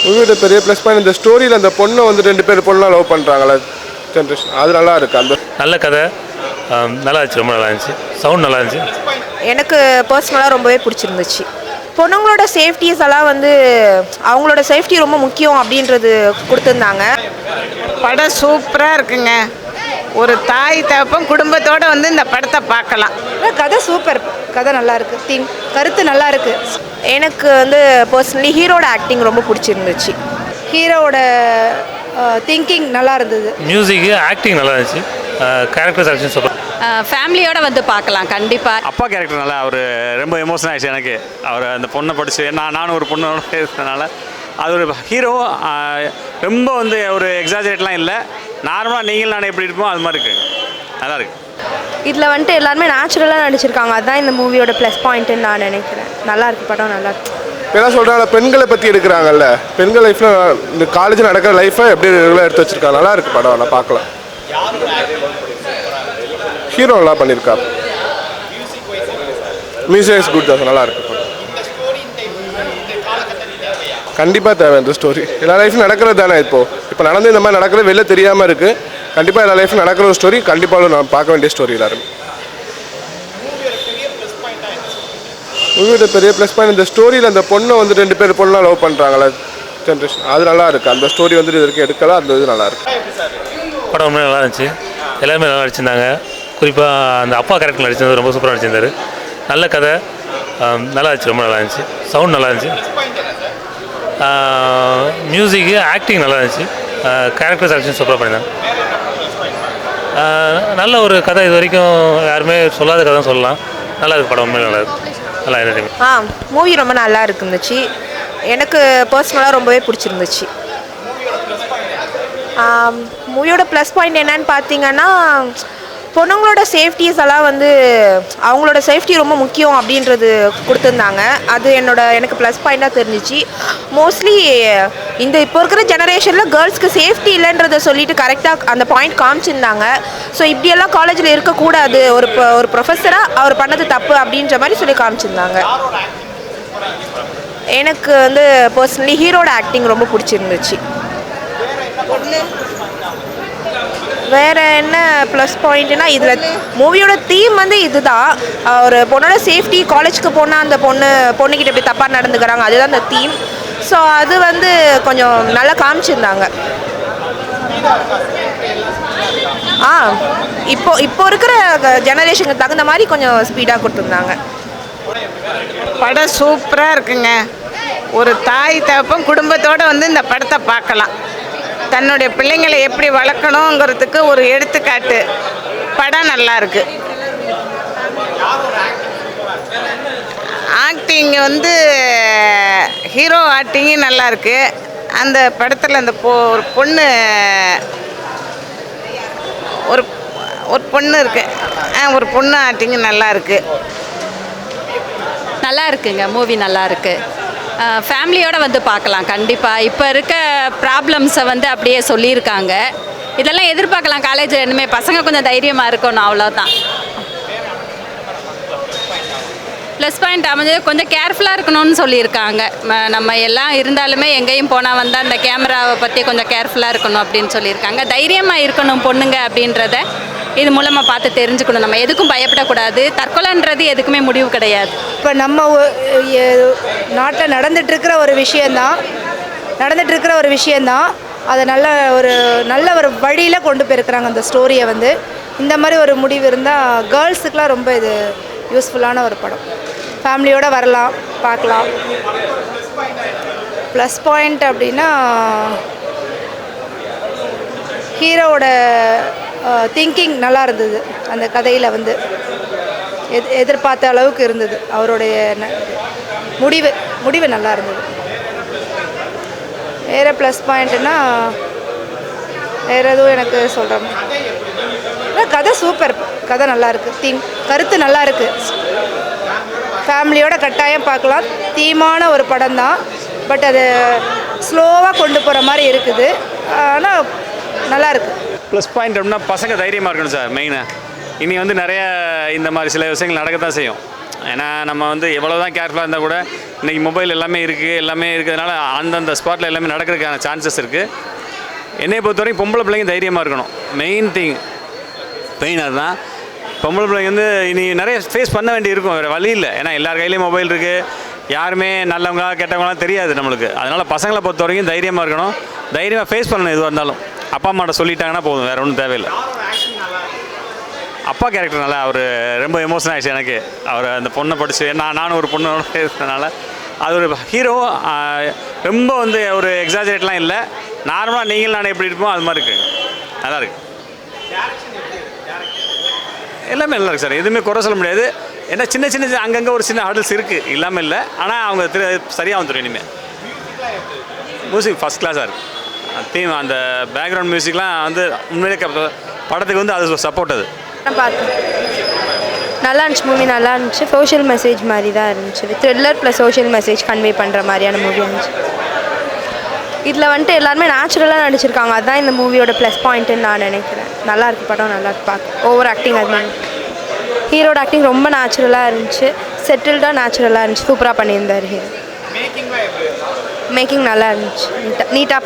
மூவியோட பெரிய plus point இந்த ஸ்டோரியில் அந்த பொண்ணை வந்து 2 பேர் பொண்ணாக லவ் பண்ணுறாங்களே ஜென்ரேஷன் அது நல்லா இருக்குது. அந்த நல்ல கதை நல்லா இருந்துச்சு, ரொம்ப நல்லா இருந்துச்சு, சவுண்ட் நல்லா இருந்துச்சு. எனக்கு பர்சனலாக ரொம்பவே பிடிச்சிருந்துச்சு. பொண்ணுங்களோட சேஃப்டிஸ் எல்லாம் வந்து அவங்களோட சேஃப்டி ரொம்ப முக்கியம் அப்படின்றது கொடுத்துருந்தாங்க. படம் சூப்பராக இருக்குங்க. ஒரு தாய் தகப்பன் குடும்பத்தோடு வந்து இந்த படத்தை பார்க்கலாம். கதை சூப்பர், கதை நல்லா இருக்கு, தீம் கருத்து நல்லா இருக்கு. எனக்கு வந்து பர்சனலி ஹீரோட ஆக்டிங் ரொம்ப பிடிச்சிருந்துச்சு. ஹீரோட திங்கிங் நல்லா இருந்தது. மியூசிக்கு ஆக்டிங் நல்லா இருந்துச்சு, கேரக்டர் செலக்ஷன் சூப்பர். ஃபேமிலியோடு வந்து பார்க்கலாம் கண்டிப்பாக. அப்பா கேரக்டர் நல்லா, அவர் ரொம்ப எமோஷனல் ஆகிடுச்சு எனக்கு. அவர் அந்த பொண்ணை படித்து நானும் ஒரு பொண்ணோட இருக்கிறதுனால அது ஒரு ஹீரோ ரொம்ப வந்து ஒரு எக்ஸாஜரேட்லாம் இல்லை, நார்மலாக நீங்கள் நான் எப்படி இருப்போம் அது மாதிரி இருக்குது, நல்லா இருக்குது. இதில் வந்துட்டு எல்லாருமே நேச்சுரலாக நடிச்சிருக்காங்க, அதுதான் இந்த மூவியோட ப்ளஸ் பாயிண்ட்டுன்னு நான் நினைக்கிறேன். நல்லா இருக்கு படம், நல்லா இருக்கு. எல்லாம் சொல்கிறாங்க பெண்களை பற்றி எடுக்கிறாங்கல்ல, பெண்கள் லைஃப்பில் இந்த காலேஜில் நடக்கிற லைஃப்பை எப்படி ரெகுலராக எடுத்து வச்சுருக்காங்க. நல்லா இருக்குது படம், நான் பார்க்கலாம். ஹீரோ நல்லா பண்ணியிருக்கா, மியூசிக் இஸ் குட் தான், நல்லா இருக்கு. கண்டிப்பாக தேவை இந்த ஸ்டோரி. எல்லா லைஃப்பும் நடக்கிறது தானே, இப்போ நடந்து இந்த மாதிரி நடக்கிறது வெளில தெரியாமல் இருக்குது. கண்டிப்பாக எல்லா லைஃப்பும் நடக்கிற ஒரு ஸ்டோரி, கண்டிப்பாக நான் பார்க்க வேண்டிய ஸ்டோரி எல்லாருமே. மூவியோட பெரிய ப்ளஸ் பாயிண்ட் இந்த ஸ்டோரியில் அந்த பொண்ணை வந்து 2 பேர் பொண்ணாக லவ் பண்ணுறாங்களே ஜென்ரேஷன் அது நல்லா இருக்குது. அந்த ஸ்டோரி வந்து இது வரைக்கும் எடுக்கலாம், அந்த இது நல்லா இருக்குது. படம் ரொம்ப நல்லா இருந்துச்சு, எல்லாருமே நல்லா நடிச்சிருந்தாங்க. குறிப்பாக அந்த அப்பா கேரக்டர் நடிச்சிருந்தது ரொம்ப சூப்பராக நடிச்சிருந்தார். நல்ல கதை நல்லா இருந்துச்சு, ரொம்ப நல்லா இருந்துச்சு, சவுண்ட் நல்லா இருந்துச்சு. மியூசிக்கு ஆக்டிங் நல்லா இருந்துச்சு, கேரக்டர் செலக்ஷன் சூப்பராக பண்ணியிருந்தாங்க. நல்ல ஒரு கதை, இது வரைக்கும் யாருமே சொல்லாத கதை சொல்லலாம். நல்லா இருக்குது படம், உண்மையிலே நல்லா இருக்குது, நல்லா என்டர்டைன்மெண்ட். மூவி ரொம்ப நல்லா இருந்துச்சு. எனக்கு பர்சனலாக ரொம்பவே பிடிச்சிருந்துச்சு. மூவியோட ப்ளஸ் பாயிண்ட் என்னன்னு பார்த்தீங்கன்னா, பொண்ணுங்களோட சேஃப்டிஸ் எல்லாம் வந்து அவங்களோட சேஃப்டி ரொம்ப முக்கியம் அப்படின்றது கொடுத்துருந்தாங்க. அது எனக்கு ப்ளஸ் பாயிண்ட்டாக தெரிஞ்சிச்சு. மோஸ்ட்லி இந்த இப்போ இருக்கிற ஜெனரேஷனில் கேர்ள்ஸ்க்கு சேஃப்டி இல்லைன்றதை சொல்லிட்டு கரெக்டாக அந்த பாயிண்ட் காமிச்சிருந்தாங்க. ஸோ இப்படியெல்லாம் காலேஜில் இருக்கக்கூடாது, ஒரு ப்ரொஃபஸராக அவர் பண்ணது தப்பு அப்படின்ற மாதிரி சொல்லி காமிச்சிருந்தாங்க. எனக்கு வந்து பர்சனலி ஹீரோட ஆக்டிங் ரொம்ப பிடிச்சிருந்துச்சு. வேறு என்ன ப்ளஸ் பாயிண்ட்னா, இதில் மூவியோட தீம் வந்து இதுதான். ஒரு பொண்ணோட சேஃப்டி, காலேஜுக்கு போனால் அந்த பொண்ணுக்கிட்ட எப்படி தப்பாக நடந்துக்கிறாங்க, அதுதான் அந்த தீம். ஸோ அது வந்து கொஞ்சம் நல்லா காமிச்சிருந்தாங்க. இப்போ இருக்கிற ஜெனரேஷனுக்கு தகுந்த மாதிரி கொஞ்சம் ஸ்பீடாக கொடுத்துருந்தாங்க. படம் சூப்பராக இருக்குங்க. ஒரு தாய் தகப்பன் குடும்பத்தோடு வந்து இந்த படத்தை பார்க்கலாம். தன்னுடைய பிள்ளைங்களை எப்படி வளர்க்கணுங்கிறதுக்கு ஒரு எடுத்துக்காட்டு. படம் நல்லா இருக்கு. ஆக்டிங் வந்து ஹீரோ ஆக்டிங்கு நல்லா இருக்கு. அந்த படத்தில் அந்த ஒரு பொண்ணு ஒரு பொண்ணு இருக்கு, ஒரு பொண்ணு ஆக்டிங்கு நல்லா இருக்கு. நல்லா இருக்குங்க, மூவி நல்லா இருக்குது. ஃபேமிலியோடு வந்து பார்க்கலாம் கண்டிப்பாக. இப்போ இருக்க ப்ராப்ளம்ஸை வந்து அப்படியே சொல்லியிருக்காங்க. இதெல்லாம் எதிர்பார்க்கலாம் காலேஜில். இனிமேல் பசங்க கொஞ்சம் தைரியமாக இருக்கணும், அவ்வளோதான். ப்ளஸ் பாயிண்ட் அமைஞ்சது கொஞ்சம் கேர்ஃபுல்லாக இருக்கணும்னு சொல்லியிருக்காங்க. நம்ம எல்லாம் இருந்தாலுமே எங்கேயும் போனால் வந்தால் அந்த கேமராவை பற்றி கொஞ்சம் கேர்ஃபுல்லாக இருக்கணும் அப்படின்னு சொல்லியிருக்காங்க. தைரியமாக இருக்கணும் பொண்ணுங்க அப்படின்றத இது மூலமாக பார்த்து தெரிஞ்சுக்கணும். நம்ம எதுக்கும் பயப்படக்கூடாது. தற்கொலைன்றது எதுக்குமே முடிவு கிடையாது. இப்போ நம்ம நாட்டில் நடந்துகிட்ருக்கிற ஒரு விஷயந்தான் அதை நல்ல ஒரு வழியில் கொண்டு போயிருக்கிறாங்க அந்த ஸ்டோரியை வந்து. இந்த மாதிரி ஒரு முடிவு இருந்தால் கேர்ள்ஸுக்கெலாம் ரொம்ப இது யூஸ்ஃபுல்லான ஒரு படம். ஃபேமிலியோடு வரலாம், பார்க்கலாம். ப்ளஸ் பாயிண்ட் அப்படின்னா, ஹீரோவோட திங்கிங் நல்லா இருந்தது. அந்த கதையில் வந்து எதிர்பார்த்த அளவுக்கு இருந்தது. அவருடைய முடிவு நல்லா இருந்தது. வேறு ப்ளஸ் பாயிண்ட்டுன்னா வேறு எதுவும் எனக்கு சொல்கிறேன். கதை சூப்பர், கதை நல்லா இருக்குது, தீம் கருத்து நல்லா இருக்குது. ஃபேமிலியோட கட்டாயம் பார்க்கலாம். தீமான ஒரு படம் தான், பட் அது ஸ்லோவாக கொண்டு போகிற மாதிரி இருக்குது. ஆனால் நல்லா இருக்குது. ப்ளஸ் பாயிண்ட் அப்படின்னா பசங்க தைரியமாக இருக்கணும் சார் மெயினாக. இனி வந்து நிறைய இந்த மாதிரி சில விஷயங்கள் நடக்க தான் செய்யும். ஏன்னா நம்ம வந்து எவ்வளோ தான் கேர்ஃபுல்லாக இருந்தால் கூட இன்றைக்கி மொபைல் எல்லாமே இருக்கிறதுனால அந்தந்த ஸ்பாட்டில் எல்லாமே நடக்கிறதுக்கான சான்சஸ் இருக்குது. என்னை பொறுத்தவரைக்கும் பொம்பளை பிள்ளைங்க தைரியமாக இருக்கணும். மெயின் திங் அதுதான். பொம்பளை பிள்ளைங்க வந்து இனி நிறைய ஃபேஸ் பண்ண வேண்டி இருக்கும், வேறு வழி இல்லை. ஏன்னா எல்லார் கையிலையும் மொபைல் இருக்குது, யாருமே நல்லவங்க கெட்டவங்களாம் தெரியாது நம்மளுக்கு. அதனால் பசங்களை பொறுத்த வரைக்கும் தைரியமாக இருக்கணும், தைரியமாக ஃபேஸ் பண்ணணும். எதுவாக இருந்தாலும் அப்பா அம்மாட்ட சொல்லிட்டாங்கன்னா போதும், வேறு ஒன்றும் தேவையில்லை. அப்பா கேரக்டர் நல்லா, அவர் ரொம்ப எமோஷனல் ஆகிடுச்சு எனக்கு. அவர் அந்த பொண்ணை படித்து நானும் ஒரு பொண்ணோட இருக்கிறதுனால அது ஒரு ஹீரோ. ரொம்ப வந்து ஒரு எக்ஸாஜரேட்லாம் இல்லை, நார்மலாக நீங்கள் நான் எப்படி இருப்போம் அது மாதிரி இருக்குது. நல்லா இருக்கு, எல்லாமே நல்லா இருக்குது சார். எதுவுமே குறை சொல்ல முடியாது. ஏன்னா சின்ன சின்ன அங்கங்கே ஒரு சின்ன ஹார்டல்ஸ் இருக்குது, இல்லாமல் இல்லை. ஆனால் அவங்க சரியாக வந்துடும். இனிமேல் மியூசிக் ஃபஸ்ட் கிளாஸாக இருக்குது. தீம் அந்த பேக்ரவுண்ட் மியூசிக்லாம் வந்து உண்மையிலே படத்துக்கு வந்து அது சப்போர்ட். அது பார்த்தேன், நல்லா இருந்துச்சு மூவி, நல்லா இருந்துச்சு. சோஷியல் மெசேஜ் மாதிரி தான் இருந்துச்சு. Thriller plus social message convey பண்ணுற மாதிரியான மூவி இருந்துச்சு. இதில் வந்துட்டு எல்லாருமே நேச்சுரலாக நடிச்சிருக்காங்க, அதுதான் இந்த மூவியோட ப்ளஸ் பாயிண்ட்டுன்னு நான் நினைக்கிறேன். நல்லா இருக்குது படம், நல்லா இருக்கு பார்க்க. ஓவர் ஆக்டிங் அது மாதிரி, ஹீரோட ஆக்டிங் ரொம்ப நேச்சுரலாக இருந்துச்சு, செட்டில்டாக நேச்சுரலாக இருந்துச்சு, சூப்பராக பண்ணியிருந்தார் ஹீரோ. மேக்கிங் நல்லா இருந்துச்சு, நீட்டாக